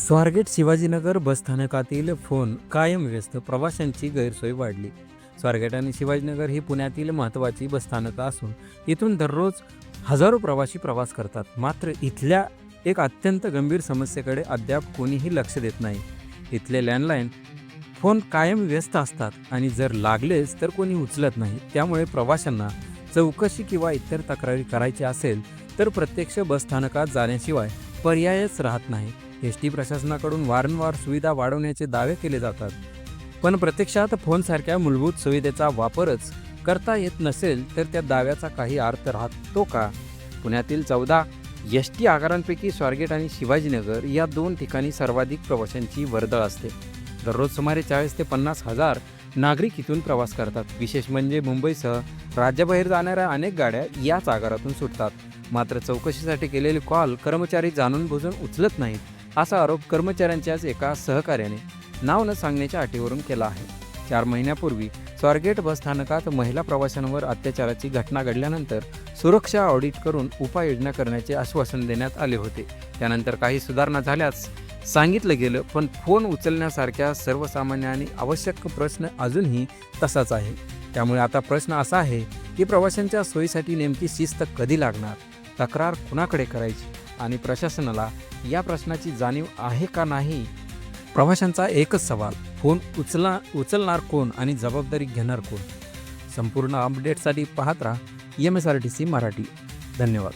Swargate Shivajinagar बसस्थानकातील phone कायम व्यस्त, प्रवाशांची गैरसोय वाढली. स्वारगेट आणि शिवाजीनगर ही पुण्यातील महत्त्वाची बसस्थानकं असून इथून दररोज हजारो प्रवासी प्रवास करतात. मात्र इथल्या एक अत्यंत गंभीर समस्येकडे अद्याप कोणीही लक्ष देत नाही. इथले लँडलाईन फोन कायम व्यस्त असतात आणि जर लागलेच तर कोणी उचलत नाही. त्यामुळे प्रवाशांना चौकशी किंवा इतर तक्रारी करायची असेल तर प्रत्यक्ष बसस्थानकात जाण्याशिवाय पर्यायच राहत नाही. एस.टी. प्रशासनाकडून वारंवार सुविधा वाढवण्याचे दावे केले जातात, पण प्रत्यक्षात फोनसारख्या मूलभूत सुविधेचा वापरच करता येत नसेल तर त्या दाव्याचा काही अर्थ राहतो का? पुण्यातील 14 एस.टी. आगारांपैकी स्वारगेट आणि शिवाजीनगर या दोन ठिकाणी सर्वाधिक प्रवाशांची वर्दळ असते. दररोज सुमारे 40 ते 50 हजार नागरिक इथून प्रवास करतात. विशेष म्हणजे मुंबईसह राज्याबाहेर जाणाऱ्या अनेक गाड्या याच आगारातून सुटतात. मात्र चौकशीसाठी केलेले कॉल कर्मचारी जाणून बुजून उचलत नाहीत, असा आरोप कर्मचाऱ्यांच्याच एका सहकार्याने नाव न सांगण्याच्या अटीवरून केला आहे. 4 महिन्यापूर्वी स्वारगेट बसस्थानकात महिला प्रवाशांवर अत्याचाराची घटना घडल्यानंतर सुरक्षा ऑडिट करून उपाययोजना करण्याचे आश्वासन देण्यात आले होते. त्यानंतर काही सुधारणा झाल्यास सांगितलं गेलं, पण फोन उचलण्यासारख्या सर्वसामान्य आणि आवश्यक प्रश्न अजूनही तसाच आहे. त्यामुळे आता प्रश्न असा आहे की प्रवाशांच्या सोयीसाठी नेमकी शिस्त कधी लागणार, तक्रार कुणाकडे करायची आणि प्रशासनाला या प्रश्नाची जाणीव आहे का नाही? प्रवाशांचा एकच सवाल, फोन उचलणार कोण आणि जबाबदारी घेणार कोण? संपूर्ण अपडेटसाठी पाहत राहा MSRTC मराठी. धन्यवाद.